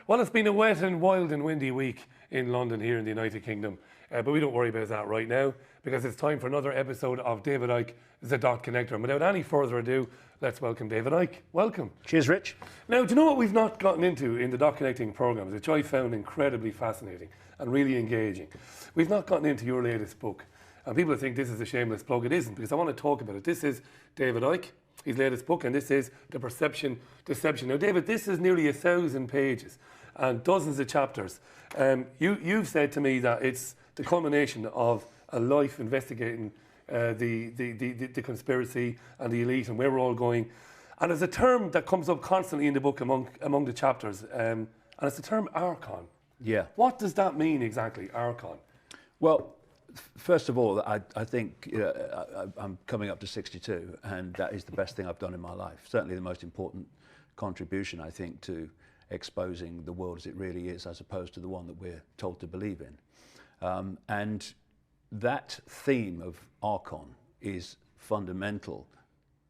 Well, it's been a wet and wild and windy week in London here in the United Kingdom, but we don't worry about that right now because it's time for another episode of David Icke, the Dot Connector. And without any further ado, let's welcome David Icke. Welcome. Cheers, Rich. Now, do you know what we've not gotten into in the Dot Connecting programmes, which I found incredibly fascinating and really engaging? We've not gotten into your latest book. And people think this is a shameless plug. It isn't, because I want to talk about it. This is David Icke, his latest book, and this is The Perception Deception. Now, David, this is nearly 1,000 pages and dozens of chapters. You've said to me that it's the culmination of a life investigating the conspiracy and the elite and where we're all going. And there's a term that comes up constantly in the book among the chapters, and it's the term Archon. Yeah. What does that mean exactly, Archon? Well, first of all, I think I'm coming up to 62, and that is the best thing I've done in my life. Certainly the most important contribution, I think, to exposing the world as it really is, as opposed to the one that we're told to believe in. And that theme of Archon is fundamental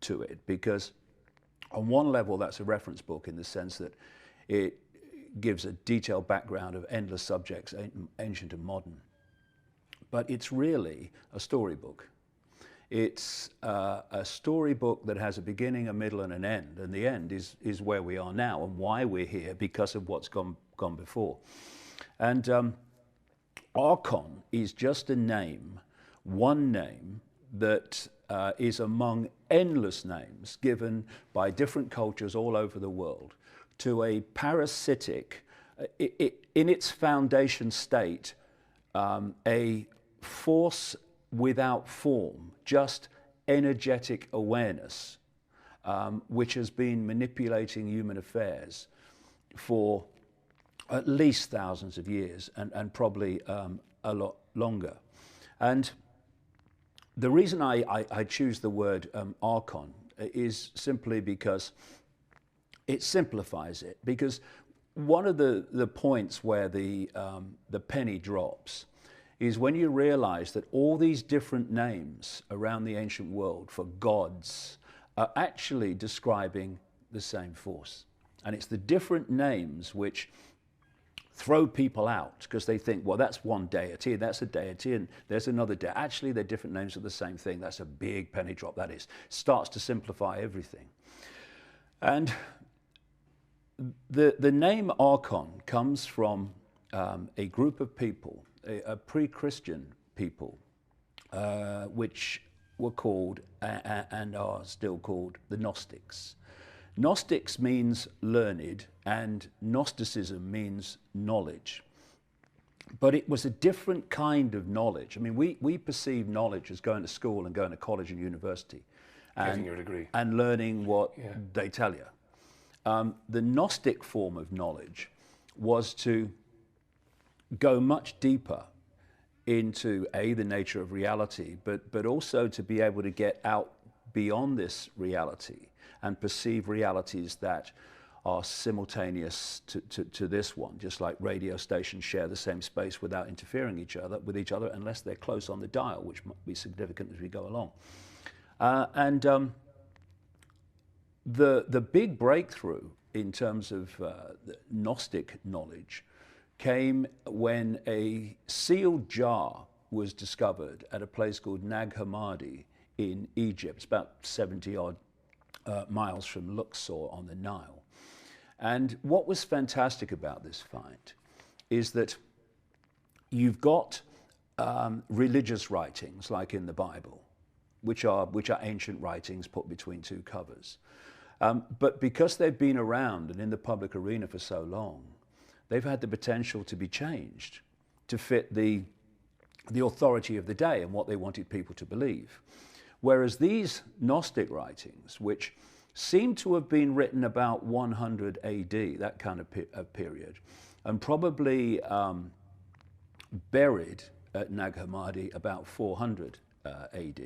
to it, because on one level that's a reference book in the sense that it gives a detailed background of endless subjects, ancient and modern. But it's really a storybook. It's a storybook that has a beginning, a middle, and an end. And the end is where we are now and why we're here, because of what's gone before. And Archon is just a name, one name, that is among endless names given by different cultures all over the world to a parasitic, in its foundation state, a force without form, just energetic awareness, which has been manipulating human affairs for at least thousands of years and probably a lot longer. And the reason I choose the word Archon is simply because it simplifies it. Because one of the points where the penny drops is when you realize that all these different names around the ancient world for gods are actually describing the same force. And it's the different names which throw people out because they think, well, that's one deity, that's a deity, and there's another deity. Actually, they're different names of the same thing. That's a big penny drop, that is. Starts to simplify everything. And the name Archon comes from a group of people, a pre-Christian people, which were called and are still called the Gnostics. Gnostics means learned, and Gnosticism means knowledge. But it was a different kind of knowledge. I mean, we perceive knowledge as going to school and going to college and university. Getting your degree. And learning what they tell you. The Gnostic form of knowledge was to go much deeper into the nature of reality, but also to be able to get out beyond this reality and perceive realities that are simultaneous to this one, just like radio stations share the same space without interfering with each other unless they're close on the dial, which might be significant as we go along. The big breakthrough in terms of Gnostic knowledge came when a sealed jar was discovered at a place called Nag Hammadi in Egypt. It's about 70 odd miles from Luxor on the Nile. And what was fantastic about this find is that you've got religious writings like in the Bible, which are ancient writings put between two covers. But because they've been around and in the public arena for so long, they've had the potential to be changed to fit the authority of the day and what they wanted people to believe. Whereas these Gnostic writings, which seem to have been written about 100 AD, that kind of period, and probably buried at Nag Hammadi about 400 AD,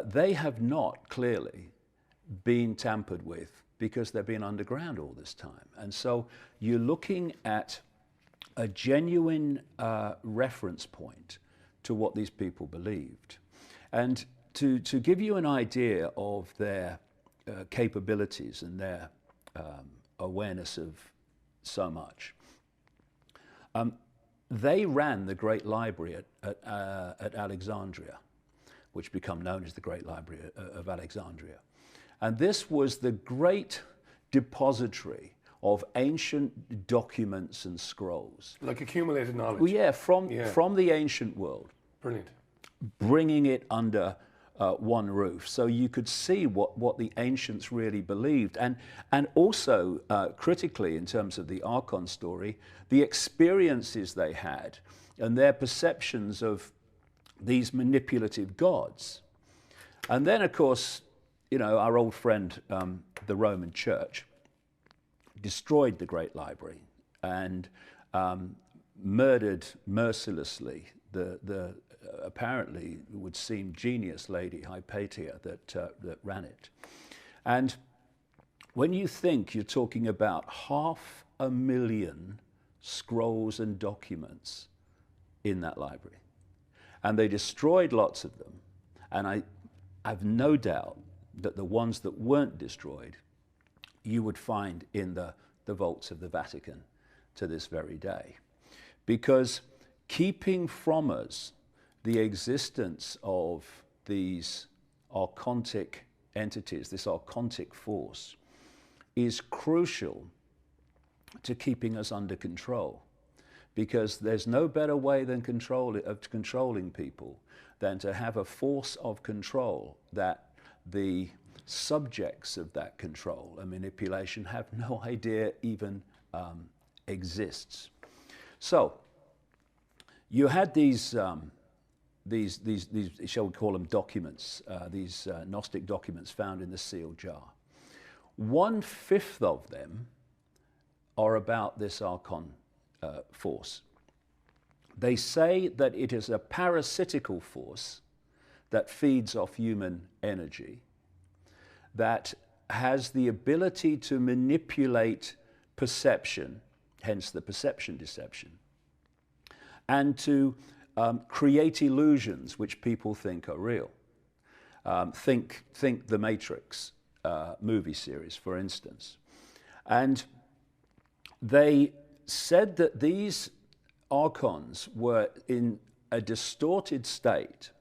they have not clearly been tampered with because they've been underground all this time. And so you're looking at a genuine reference point to what these people believed. And to give you an idea of their capabilities and their awareness of so much. They ran the Great Library at Alexandria, which became known as the Great Library of Alexandria. And this was the great depository of ancient documents and scrolls. Like accumulated knowledge. Well, yeah, from the ancient world. Brilliant. Bringing it under one roof, so you could see what the ancients really believed, and also critically, in terms of the Archon story, the experiences they had and their perceptions of these manipulative gods. And then, of course, you know, our old friend, the Roman Church, destroyed the Great Library and murdered mercilessly the apparently would seem genius lady Hypatia that ran it. And when you think you're talking about 500,000 scrolls and documents in that library, and they destroyed lots of them, and I have no doubt that the ones that weren't destroyed you would find in the vaults of the Vatican to this very day. Because keeping from us the existence of these archontic entities, this archontic force, is crucial to keeping us under control. Because there's no better way than controlling people than to have a force of control that the subjects of that control and manipulation have no idea even exists. So you had these shall we call them documents, these Gnostic documents found in the sealed jar. 1/5 of them are about this Archon force. They say that it is a parasitical force that feeds off human energy, that has the ability to manipulate perception, hence the perception deception, and to create illusions which people think are real. Think the Matrix movie series, for instance. And they said that these archons were in a distorted state,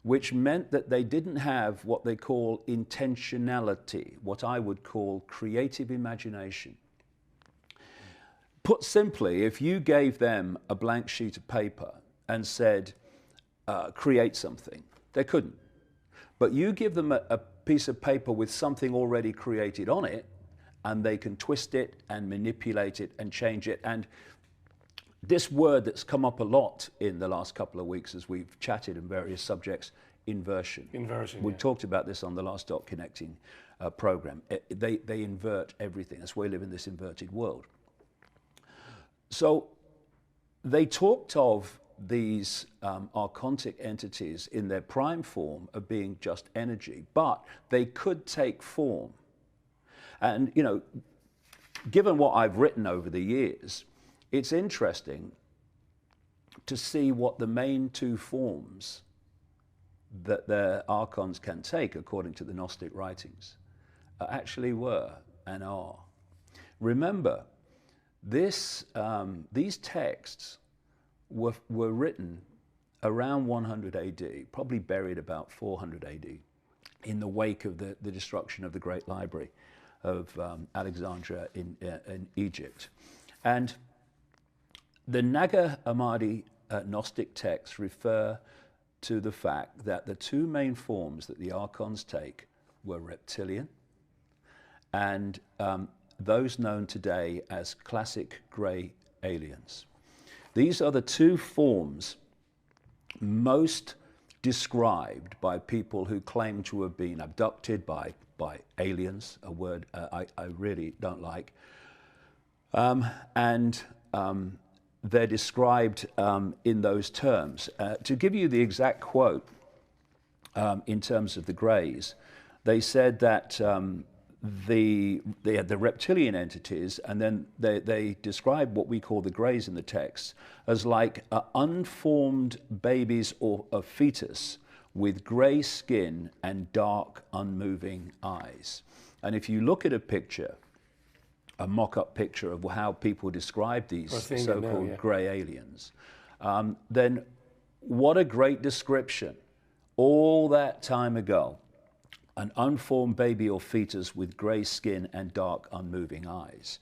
which meant that they didn't have what they call intentionality, what I would call creative imagination. Put simply, if you gave them a blank sheet of paper and said, create something, they couldn't. But you give them a piece of paper with something already created on it, and they can twist it and manipulate it and change it. And this word that's come up a lot in the last couple of weeks as we've chatted in various subjects, inversion. Inversion. We talked about this on the last Dot Connecting program. They invert everything. That's why we live in this inverted world. So they talked of these archontic entities in their prime form of being just energy, but they could take form. And, you know, given what I've written over the years, it's interesting to see what the main two forms that the archons can take, according to the Gnostic writings, actually were and are. Remember, these texts were written around 100 AD, probably buried about 400 AD, in the wake of the destruction of the Great Library of Alexandria in Egypt. And the Nag Hammadi Gnostic texts refer to the fact that the two main forms that the archons take were reptilian and those known today as classic grey aliens. These are the two forms most described by people who claim to have been abducted by aliens, a word I really don't like. They're described in those terms. To give you the exact quote, in terms of the Greys, they said that they had the reptilian entities, and then they describe what we call the Greys in the text as like unformed babies or a fetus with grey skin and dark, unmoving eyes. And if you look at a picture a mock-up picture of how people describe these seeing it now, so-called yeah. grey aliens, then what a great description. All that time ago, an unformed baby or fetus with grey skin and dark, unmoving eyes.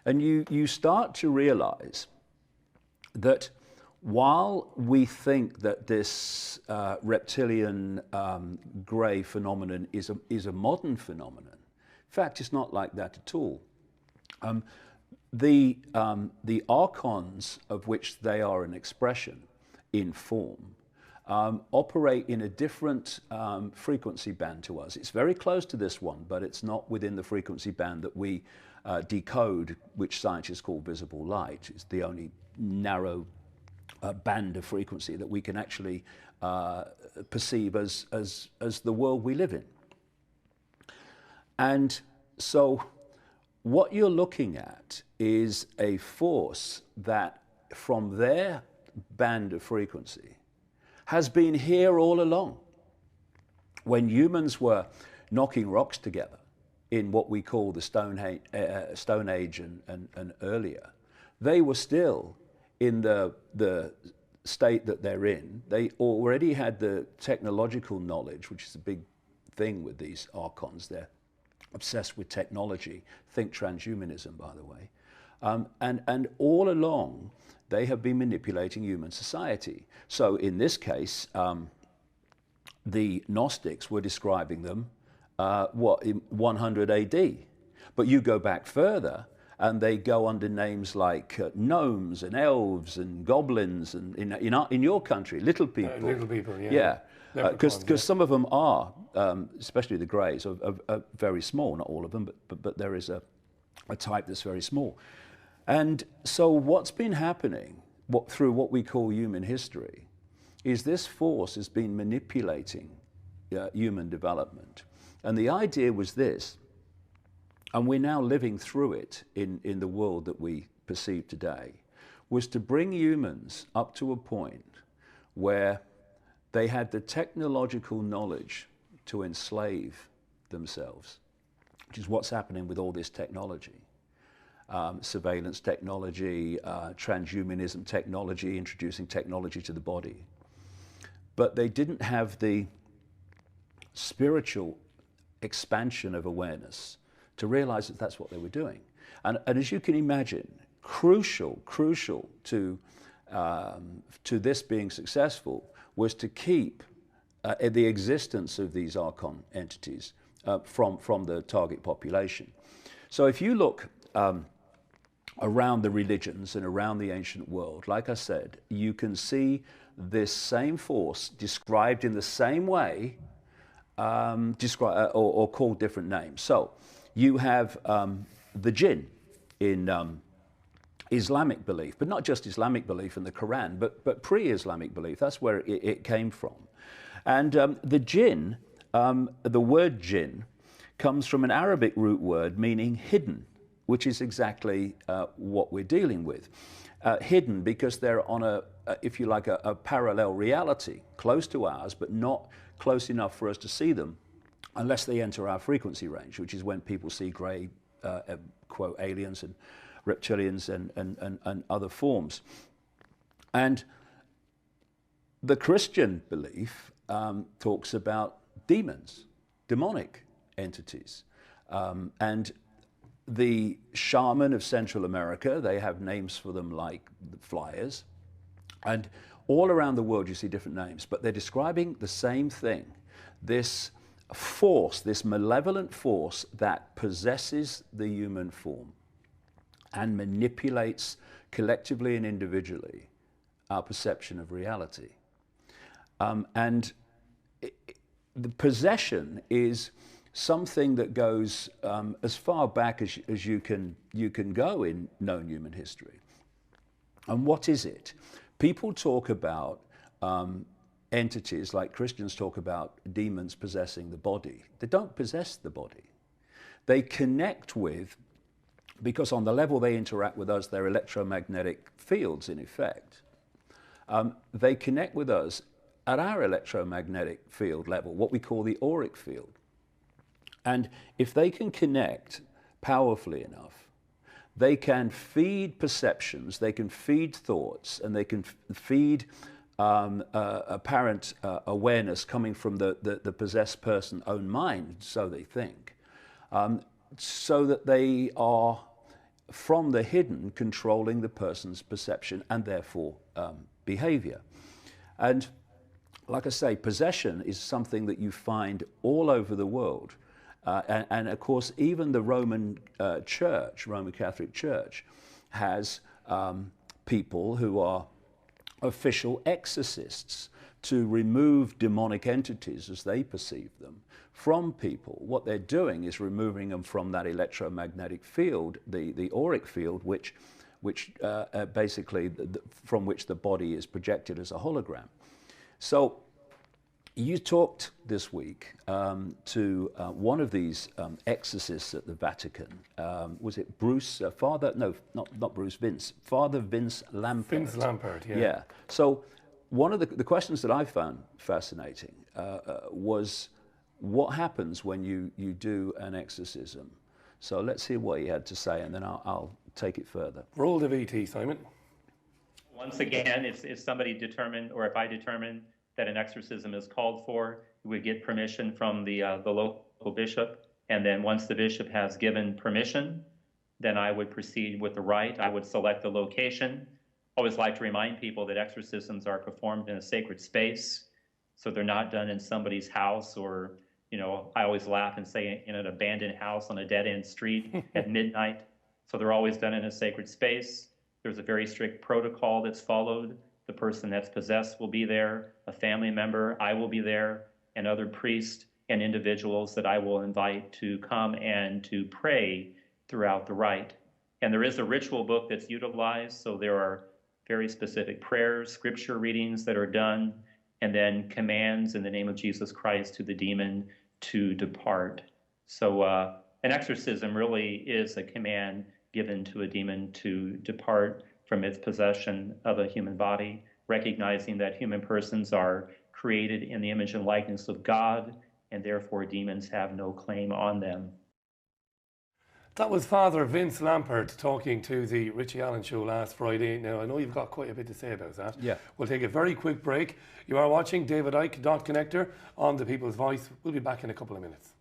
And you start to realize that while we think that this reptilian grey phenomenon is a modern phenomenon, in fact, it's not like that at all. The archons of which they are an expression in form operate in a different frequency band to us. It's very close to this one, but it's not within the frequency band that we decode, which scientists call visible light. It's the only narrow band of frequency that we can actually perceive as the world we live in. And so what you're looking at is a force that from their band of frequency has been here all along. When humans were knocking rocks together in what we call the Stone Age and earlier, they were still in the state that they're in. They already had the technological knowledge, which is a big thing with these archons. They're obsessed with technology. Think transhumanism, by the way. And all along, they have been manipulating human society. So in this case, the Gnostics were describing them, in 100 AD. But you go back further, and they go under names like gnomes and elves and goblins, and in your country, little people. Little people, yeah. Yeah. Leprechauns, Because some of them are, especially the greys, are very small. Not all of them, but there is a type that's very small. And so what's been happening through what we call human history is this force has been manipulating human development. And the idea was this, and we're now living through it in the world that we perceive today, was to bring humans up to a point where they had the technological knowledge to enslave themselves, which is what's happening with all this technology. Surveillance technology, transhumanism technology, introducing technology to the body. But they didn't have the spiritual expansion of awareness to realize that that's what they were doing. And as you can imagine, crucial to this being successful was to keep the existence of these archon entities from the target population. So if you look around the religions and around the ancient world, like I said, you can see this same force described in the same way, or called different names. So you have the jinn in Islamic belief, but not just Islamic belief in the Quran, but pre-Islamic belief. That's where it came from. And the jinn, the word jinn, comes from an Arabic root word meaning hidden, which is exactly what we're dealing with. Hidden because they're on if you like, a parallel reality, close to ours, but not close enough for us to see them unless they enter our frequency range, which is when people see grey, quote, aliens and reptilians and other forms. And the Christian belief talks about demons, demonic entities. And the shaman of Central America, they have names for them like the flyers. And all around the world you see different names, but they're describing the same thing. This force, this malevolent force that possesses the human form and manipulates collectively and individually our perception of reality. And the possession is something that goes as far back as you can go in known human history. And what is it? People talk about entities, like Christians talk about demons possessing the body. They don't possess the body. They connect with, because on the level they interact with us, they're electromagnetic fields in effect. They connect with us at our electromagnetic field level, what we call the auric field. And if they can connect powerfully enough they can feed perceptions, they can feed thoughts, and they can feed apparent awareness coming from the possessed person's own mind, so they think, so that they are, from the hidden, controlling the person's perception and therefore behavior. And like I say, possession is something that you find all over the world. And of course, even the Roman Church, Roman Catholic Church, has people who are official exorcists to remove demonic entities as they perceive them from people. What they're doing is removing them from that electromagnetic field, the auric field, which basically from which the body is projected as a hologram. So you talked this week to one of these exorcists at the Vatican. Was it Bruce? Father? No, not Bruce. Vince. Father Vince Lampert. Vince Lampert. Yeah. Yeah. So one of the questions that I found fascinating was what happens when you do an exorcism. So let's hear what he had to say, and then I'll take it further. Roll the VT, Simon. Once again, if somebody determined, or if I determine that an exorcism is called for, we would get permission from the local bishop, and then once the bishop has given permission, then I would proceed with the rite. I would select the location. I always like to remind people that exorcisms are performed in a sacred space, so they're not done in somebody's house, or, you know, I always laugh and say in an abandoned house on a dead-end street at midnight. So they're always done in a sacred space. There's a very strict protocol that's followed. The person that's possessed will be there, a family member, I will be there, and other priests and individuals that I will invite to come and to pray throughout the rite. And there is a ritual book that's utilized, so there are very specific prayers, scripture readings that are done, and then commands in the name of Jesus Christ to the demon to depart. So an exorcism really is a command given to a demon to depart from its possession of a human body, recognizing that human persons are created in the image and likeness of God, and therefore demons have no claim on them. That was Father Vince Lampert talking to the Richie Allen Show last Friday. Now, I know you've got quite a bit to say about that. Yeah. We'll take a very quick break. You are watching David Icke, Dot Connector, on The People's Voice. We'll be back in a couple of minutes.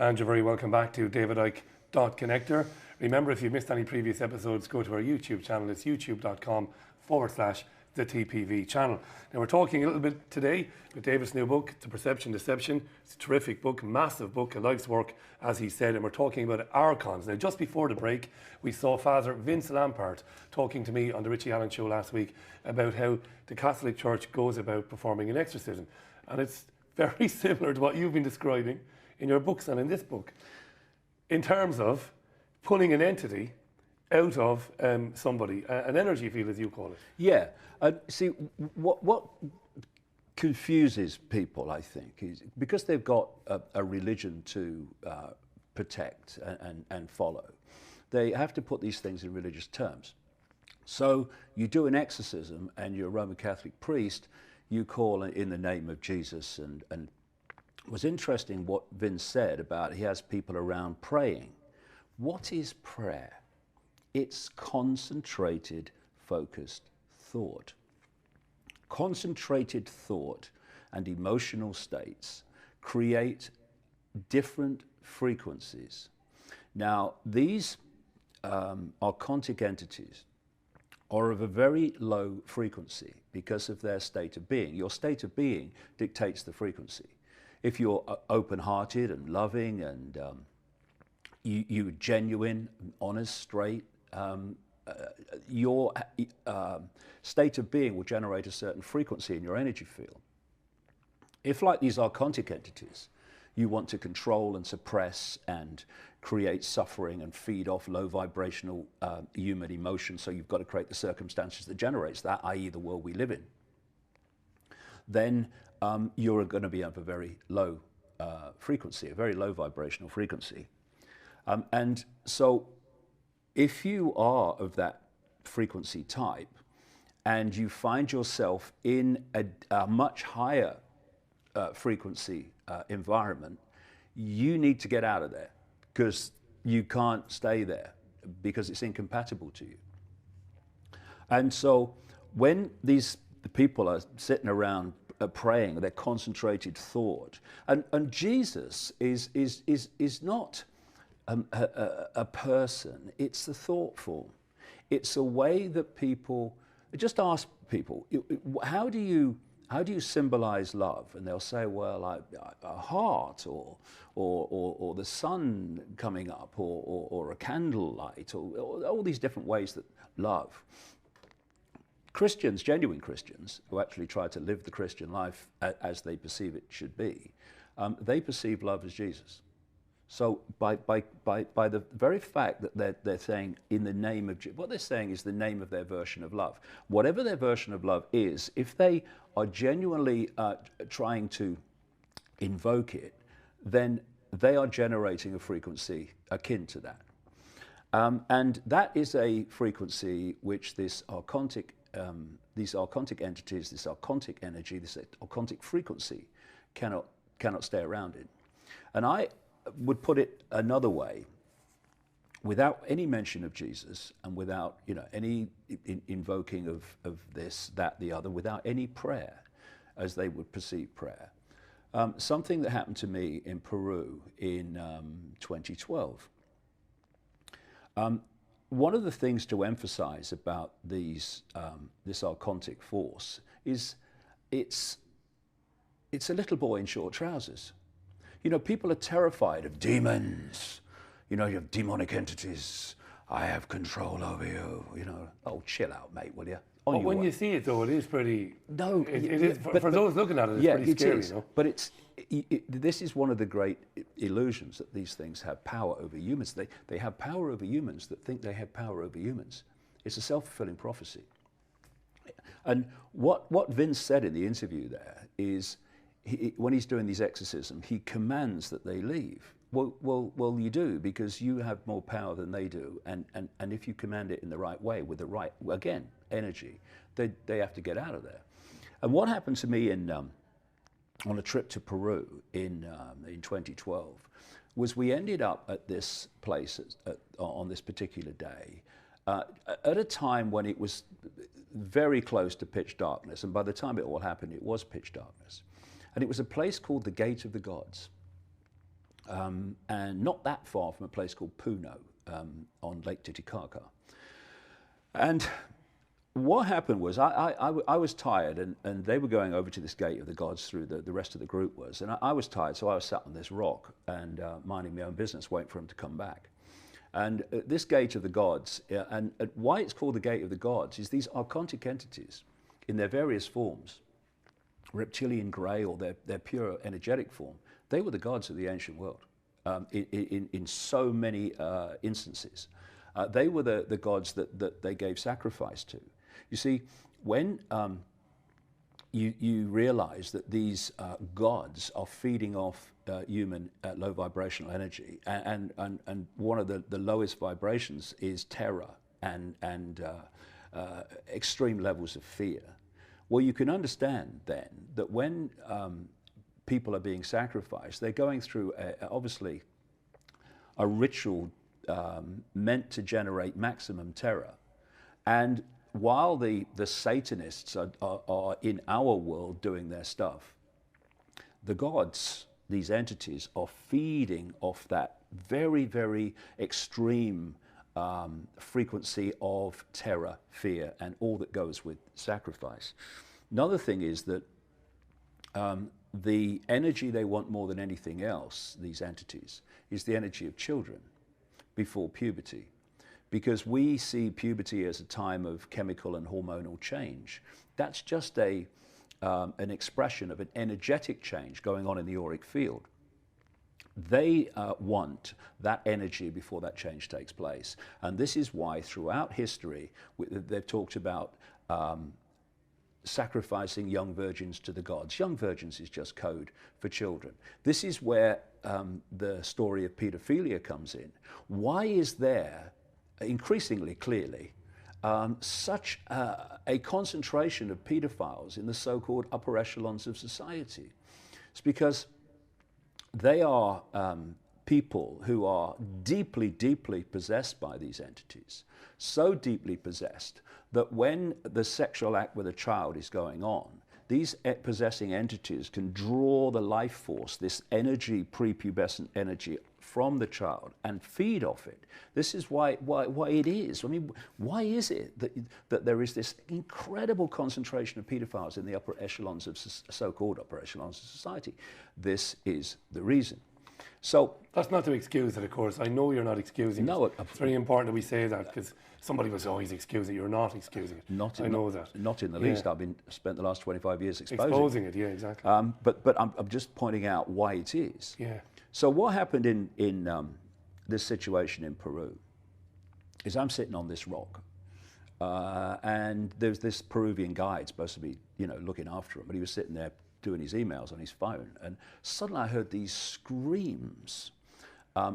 And you're very welcome back to David Icke, Dot Connector. Remember, if you've missed any previous episodes, go to our YouTube channel. It's youtube.com/the TPV channel. Now, we're talking a little bit today with David's new book, The Perception Deception. It's a terrific book, massive book, a life's work, as he said, and we're talking about archons. Now, just before the break, we saw Father Vince Lampert talking to me on the Richie Allen Show last week about how the Catholic Church goes about performing an exorcism. And it's very similar to what you've been describing in your books and in this book, in terms of pulling an entity out of somebody, an energy field, as you call it. Yeah. See, what confuses people, I think, is because they've got a religion to protect and follow, they have to put these things in religious terms. So you do an exorcism and you're a Roman Catholic priest, you call in the name of Jesus, and it was interesting what Vince said about he has people around praying. What is prayer? It's concentrated, focused thought. Concentrated thought and emotional states create different frequencies. Now, these archontic entities are of a very low frequency because of their state of being. Your state of being dictates the frequency. If you're open-hearted and loving and you're genuine, honest, straight, your state of being will generate a certain frequency in your energy field. If, like these archontic entities, you want to control and suppress and create suffering and feed off low vibrational human emotion, so you've got to create the circumstances that generates that, i.e. the world we live in, then you're going to be of a very low frequency, a very low vibrational frequency. And so if you are of that frequency type and you find yourself in a much higher frequency environment, you need to get out of there, because you can't stay there because it's incompatible to you. And so when the people are sitting around praying, their concentrated thought, and Jesus is not a person, it's the thought form. It's a way that people, just ask people, how do you symbolize love? And they'll say, well, a heart, or the sun coming up, or a candlelight, or all these different ways that love. Christians, genuine Christians, who actually try to live the Christian life as they perceive it should be, they perceive love as Jesus. So by the very fact that they're saying in the name of, what they're saying is the name of their version of love. Whatever their version of love is, if they are genuinely trying to invoke it, then they are generating a frequency akin to that. And that is a frequency which these archontic entities, this archontic energy, this archontic frequency cannot stay around in. And I would put it another way, without any mention of Jesus and without any invoking of this, that, the other, without any prayer as they would perceive prayer. Something that happened to me in Peru in 2012. One of the things to emphasize about this archontic force is it's a little boy in short trousers. People are terrified of demons. You have demonic entities. I have control over you. Oh, chill out, mate, will you? But when you see it, though, it is pretty. No, it is for those looking at it. It's pretty scary, is. But this is one of the great illusions, that these things have power over humans. They have power over humans that think they have power over humans. It's a self-fulfilling prophecy. And what Vince said in the interview there is, when he's doing these exorcisms, he commands that they leave. Well, you do, because you have more power than they do, and if you command it in the right way, with the right, again, energy, they have to get out of there. And what happened to me on a trip to Peru in 2012 was, we ended up at this place on this particular day at a time when it was very close to pitch darkness, and by the time it all happened, it was pitch darkness. And it was a place called the Gate of the Gods, and not that far from a place called Puno on Lake Titicaca. And what happened was, I was tired, and they were going over to this Gate of the Gods through the rest of the group was, and I was tired, so I was sat on this rock and minding my own business, waiting for him to come back. And this Gate of the Gods, and why it's called the Gate of the Gods, is these archontic entities in their various forms, reptilian grey or their pure energetic form, they were the gods of the ancient world in so many instances. They were the gods that they gave sacrifice to. You see, when you realize that these gods are feeding off human low vibrational energy, and one of the lowest vibrations is terror and extreme levels of fear. Well, you can understand then that when people are being sacrificed, they're going through obviously a ritual meant to generate maximum terror. And while the Satanists are in our world doing their stuff, the gods, these entities, are feeding off that very, very extreme frequency of terror, fear, and all that goes with sacrifice. Another thing is that the energy they want more than anything else, these entities, is the energy of children before puberty. Because we see puberty as a time of chemical and hormonal change. That's just an expression of an energetic change going on in the auric field. They want that energy before that change takes place. And this is why throughout history they've talked about sacrificing young virgins to the gods. Young virgins is just code for children. This is where the story of paedophilia comes in. Why is there increasingly clearly such a concentration of paedophiles in the so-called upper echelons of society. It's because they are people who are deeply, deeply possessed by these entities, so deeply possessed that when the sexual act with a child is going on, these possessing entities can draw the life force, this energy, prepubescent energy, from the child and feed off it. This is why it is. I mean, why is it that there is this incredible concentration of paedophiles in the upper echelons of so-called upper echelons of society? This is the reason. So that's not to excuse it, of course. I know you're not excusing it. No, it's very important that we say that, because somebody will say, "Oh, he's excusing it." You're not excusing it. I know that. Not in the least. I've spent the last 25 years exposing it. Yeah, exactly. But I'm just pointing out why it is. Yeah. So what happened in this situation in Peru is I'm sitting on this rock, and there's this Peruvian guide supposed to be, looking after him, but he was sitting there doing his emails on his phone, and suddenly I heard these screams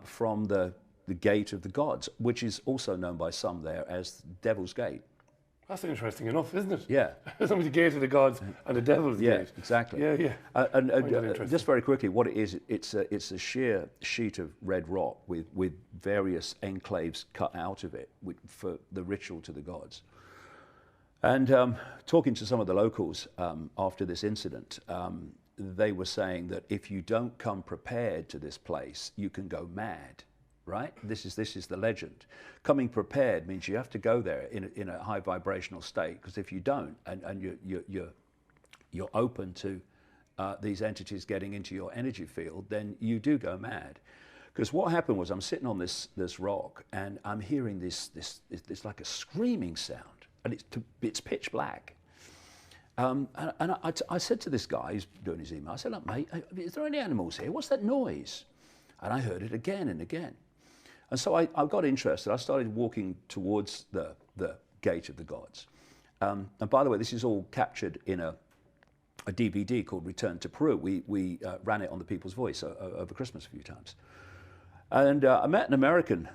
from the Gate of the Gods, which is also known by some there as Devil's Gate. That's interesting enough, isn't it? Yeah. Somebody the Gate of the Gods and the Devil's Gate. Yeah, exactly. Yeah. And just very quickly, what it is, it's a sheer sheet of red rock with various enclaves cut out of it for the ritual to the gods. And talking to some of the locals after this incident, they were saying that if you don't come prepared to this place, you can go mad. Right? This is the legend. Coming prepared means you have to go there in a high vibrational state, because if you don't, and you're open to these entities getting into your energy field, then you do go mad. Because what happened was, I'm sitting on this rock and I'm hearing this like a screaming sound, and it's pitch black. And I said to this guy who's doing his email, I said, "Look, mate, is there any animals here? What's that noise?" And I heard it again and again. And so I got interested. I started walking towards the Gate of the Gods. And by the way, this is all captured in a DVD called Return to Peru. We ran it on the People's Voice over Christmas a few times. And I met an American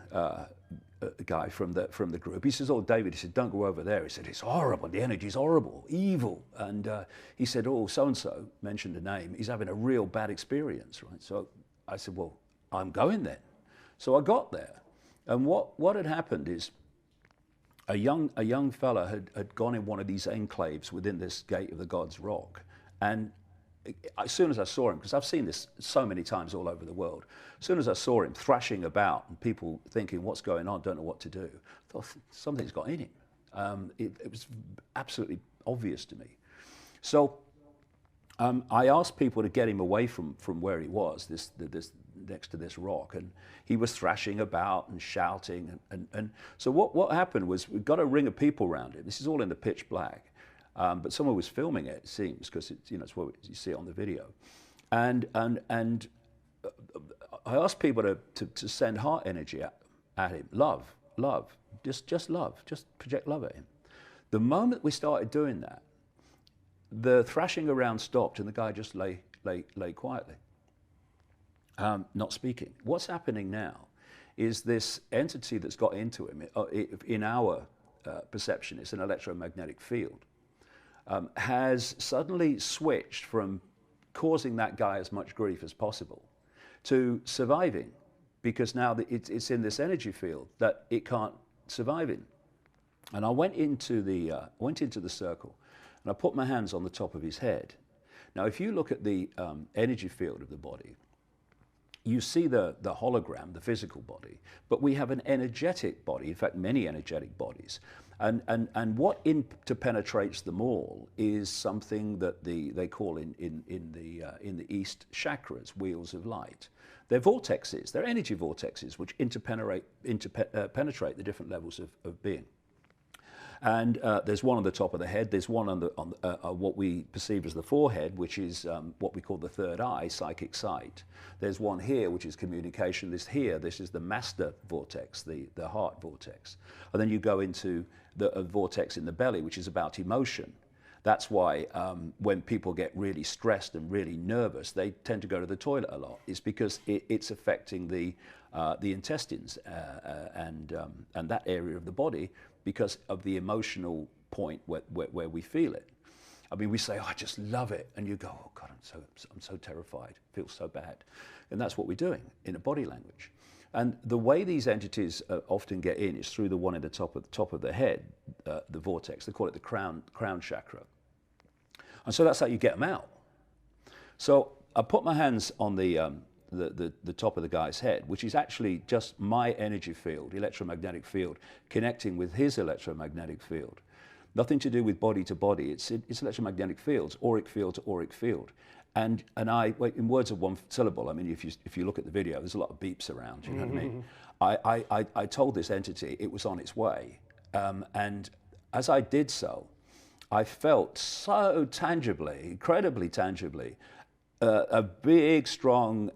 guy from the group. He says, "Oh, David," he said, "don't go over there." He said, "It's horrible. The energy's horrible, evil." And he said, "Oh, so-and-so," mentioned a name, "he's having a real bad experience," right? So I said, "Well, I'm going then." So I got there, and what had happened is a young fella had gone in one of these enclaves within this Gate of the Gods rock, and as soon as I saw him, because I've seen this so many times all over the world, as soon as I saw him thrashing about and people thinking, "What's going on? Don't know what to do," I thought, something's got in him. It was absolutely obvious to me. So I asked people to get him away from where he was, this next to this rock, and he was thrashing about and shouting, and so what happened was, we got a ring of people around him. This is all in the pitch black, but someone was filming it, it seems, because it's what you see on the video, and I asked people to send heart energy at him, love, just love, just project love at him. The moment we started doing that, the thrashing around stopped, and the guy just lay quietly, not speaking. What's happening now is this entity that's got into him, in our perception, it's an electromagnetic field, has suddenly switched from causing that guy as much grief as possible to surviving, because now it's in this energy field that it can't survive in. And I went into the circle, and I put my hands on the top of his head. Now, if you look at the energy field of the body, you see the hologram, the physical body, but we have an energetic body, in fact, many energetic bodies. And what interpenetrates them all is something that they call in the East chakras, wheels of light. They're vortexes, they're energy vortexes, which interpenetrate the different levels of being. And there's one on the top of the head, there's one on what we perceive as the forehead, which is what we call the third eye, psychic sight. There's one here, which is communication. This is the master vortex, the heart vortex. And then you go into the vortex in the belly, which is about emotion. That's why when people get really stressed and really nervous, they tend to go to the toilet a lot. It's because it's affecting the intestines and that area of the body, because of the emotional point where we feel it. I mean, we say, oh, I just love it. And you go, oh God, I'm so terrified. It feels so bad. And that's what we're doing in a body language. And the way these entities often get in is through the one at the top of the head, the vortex. They call it the crown chakra. And so that's how you get them out. So I put my hands on the top of the guy's head, which is actually just my energy field, electromagnetic field, connecting with his electromagnetic field. Nothing to do with body to body. It's electromagnetic fields, auric field to auric field. And I, in words of one syllable, I mean, if you look at the video, there's a lot of beeps around, you know what I mean? I told this entity it was on its way. And as I did so, I felt so tangibly, incredibly tangibly, a big, strong,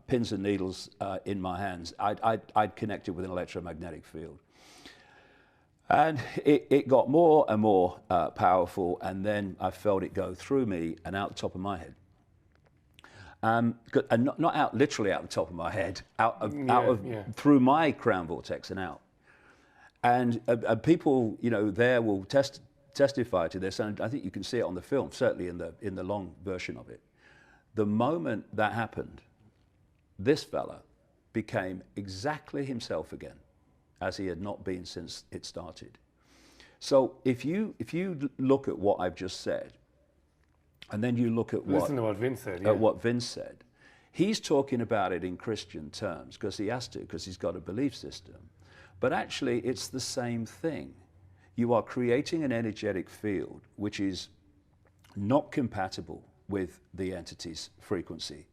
pins and needles in my hands. I'd connected with an electromagnetic field. And it got more and more powerful, and then I felt it go through me and out the top of my head. And not out, literally out the top of my head, through my crown vortex and out. And people, you know, there will testify to this, and I think you can see it on the film, certainly in the long version of it. The moment that happened, this fella became exactly himself again, as he had not been since it started. So if you look at what I've just said, and then you look at listen to what Vince said. Yeah. What Vince said, he's talking about it in Christian terms because he has to, because he's got a belief system. But actually, it's the same thing. You are creating an energetic field which is not compatible with the entity's frequency,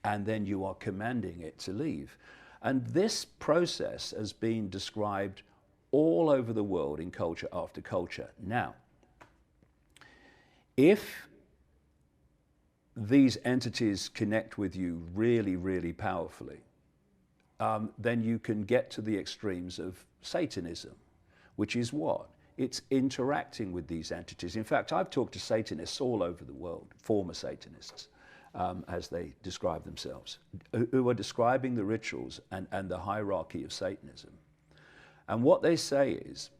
and then you are commanding it to leave. And this process has been described all over the world in culture after culture. Now, if these entities connect with you really, really powerfully, then you can get to the extremes of Satanism, which is what? It's interacting with these entities. In fact, I've talked to Satanists all over the world, former Satanists, as they describe themselves, who are describing the rituals and the hierarchy of Satanism. And what they say is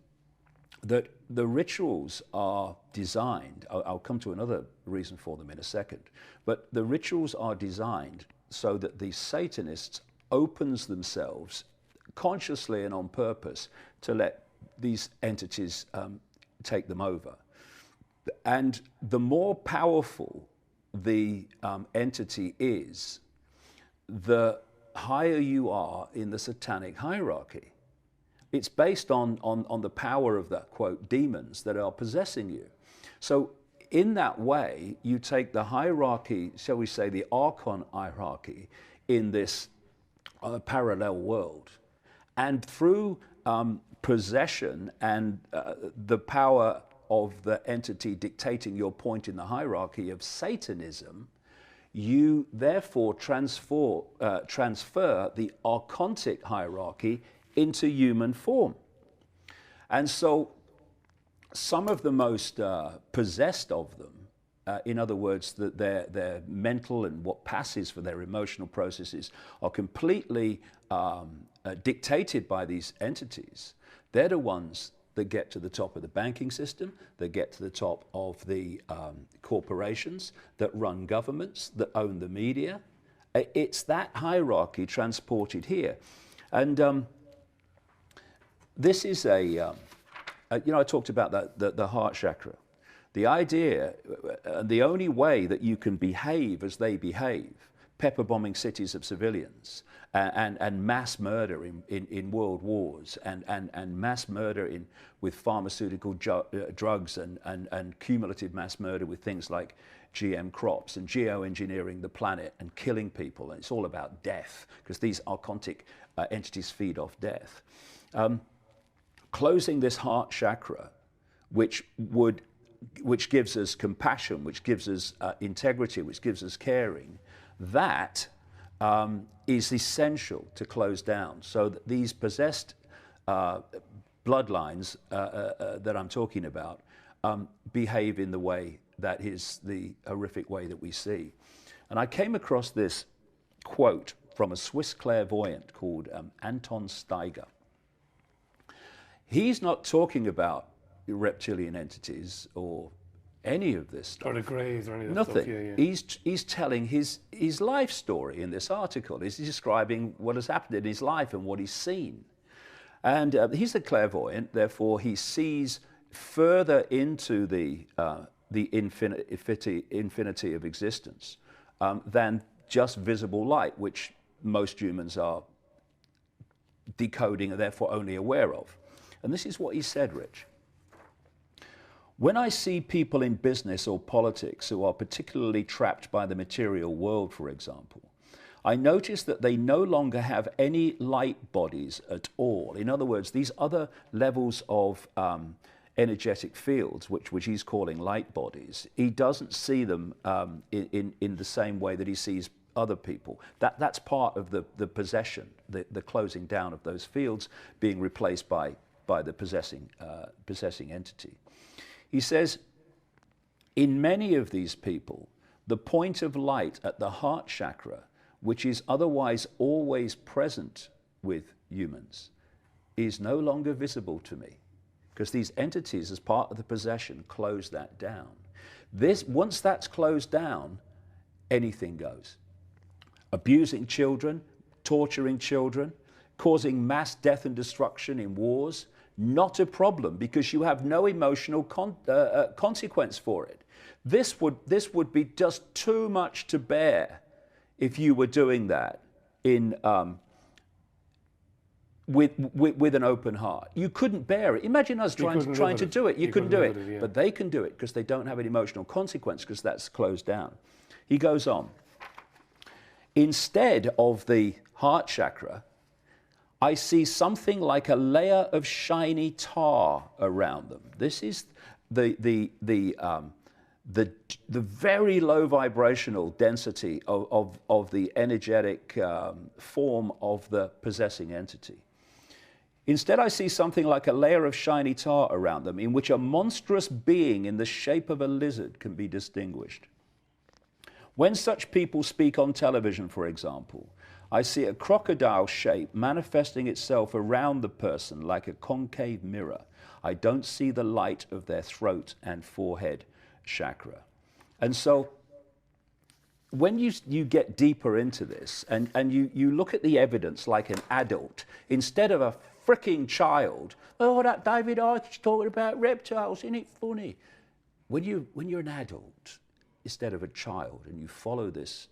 that the rituals are designed, I'll come to another reason for them in a second, but the rituals are designed so that the Satanists opens themselves consciously and on purpose to let these entities take them over. And the more powerful the entity is, the higher you are in the satanic hierarchy. It's based on the power of the, quote, demons that are possessing you. So in that way, you take the hierarchy, shall we say the archon hierarchy, in this parallel world. And through possession and the power of the entity dictating your point in the hierarchy of Satanism, you therefore transfer the archontic hierarchy into human form. And so some of the most possessed of them, in other words, that their mental and what passes for their emotional processes are completely dictated by these entities. They're the ones that get to the top of the banking system, that get to the top of the corporations, that run governments, that own the media. It's that hierarchy transported here. And this is you know, I talked about the heart chakra. The idea, the only way that you can behave as they behave, pepper bombing cities of civilians, and mass murder in world wars, and mass murder with pharmaceutical drugs, and cumulative mass murder with things like GM crops and geoengineering the planet and killing people. And it's all about death, because these archontic entities feed off death. Closing this heart chakra, which gives us compassion, which gives us integrity, which gives us caring, that is essential to close down, so that these possessed bloodlines that I'm talking about behave in the way that is the horrific way that we see. And I came across this quote from a Swiss clairvoyant called Anton Steiger. He's not talking about reptilian entities or any of this stuff. Or the greys or any of that Nothing. stuff. Yeah, yeah. He's telling his life story in this article. He's describing what has happened in his life and what he's seen. And he's a clairvoyant, therefore he sees further into the infinity of existence than just visible light, which most humans are decoding and therefore only aware of. And this is what he said, Rich. When I see people in business or politics who are particularly trapped by the material world, for example, I notice that they no longer have any light bodies at all. In other words, these other levels of energetic fields, which he's calling light bodies, he doesn't see them in the same way that he sees other people. That's part of the possession, the closing down of those fields being replaced by the possessing entity. He says, in many of these people, the point of light at the heart chakra, which is otherwise always present with humans, is no longer visible to me, because these entities, as part of the possession, close that down. Once that's closed down, anything goes. Abusing children, torturing children, causing mass death and destruction in wars, not a problem, because you have no emotional consequence for it. This would be just too much to bear if you were doing that with an open heart. You couldn't bear it. Imagine us trying to do it. You couldn't do it. Yeah. But they can do it because they don't have an emotional consequence, because that's closed down. He goes on. Instead of the heart chakra, I see something like a layer of shiny tar around them. This is the very low vibrational density of the energetic form of the possessing entity. Instead, I see something like a layer of shiny tar around them, in which a monstrous being in the shape of a lizard can be distinguished. When such people speak on television, for example, I see a crocodile shape manifesting itself around the person like a concave mirror. I don't see the light of their throat and forehead chakra. And so when you get deeper into this and you look at the evidence like an adult, instead of a freaking child, oh, that David Icke's talking about reptiles, isn't it funny? When you're an adult, instead of a child, and you follow this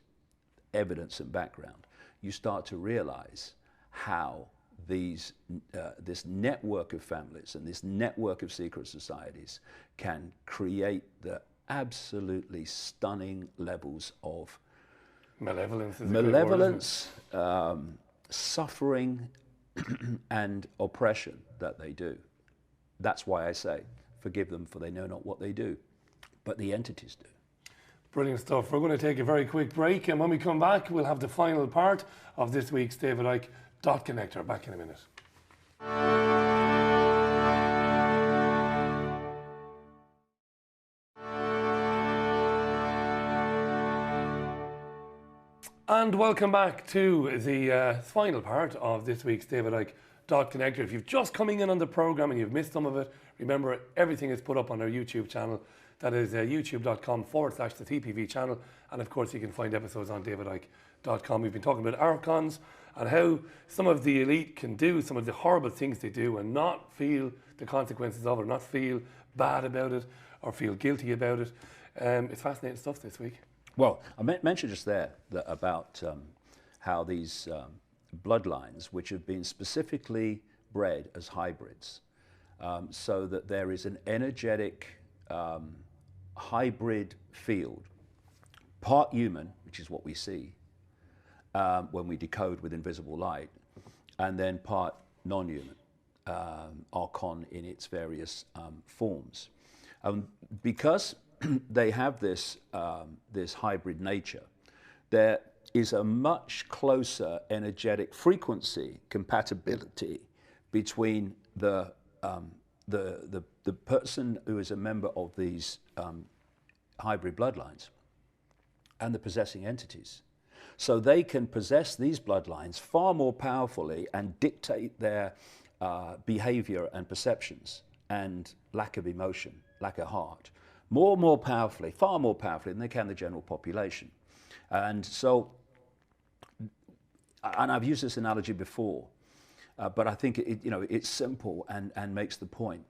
evidence and background, you start to realize how this network of families and this network of secret societies can create the absolutely stunning levels of malevolence, suffering, and oppression that they do. That's why I say, forgive them, for they know not what they do. But the entities do. Brilliant stuff. We're going to take a very quick break, and when we come back, we'll have the final part of this week's David Icke Dot Connector. Back in a minute. And welcome back to the final part of this week's David Icke Dot Connector. If you've just coming in on the program and you've missed some of it, remember everything is put up on our YouTube channel. That is youtube.com/the TPV channel. And of course, you can find episodes on davidicke.com. We've been talking about archons and how some of the elite can do some of the horrible things they do and not feel the consequences of it, or not feel bad about it, or feel guilty about it. It's fascinating stuff this week. Well, I mentioned just there about how these bloodlines, which have been specifically bred as hybrids, so that there is an energetic hybrid field, part human, which is what we see when we decode with invisible light, and then part non-human, archon in its various forms. Because they have this hybrid nature, there is a much closer energetic frequency compatibility between the person who is a member of these hybrid bloodlines and the possessing entities. So they can possess these bloodlines far more powerfully and dictate their behavior and perceptions and lack of emotion, lack of heart, more powerfully, far more powerfully than they can the general population. And so, and I've used this analogy before, but I think it's simple and makes the point.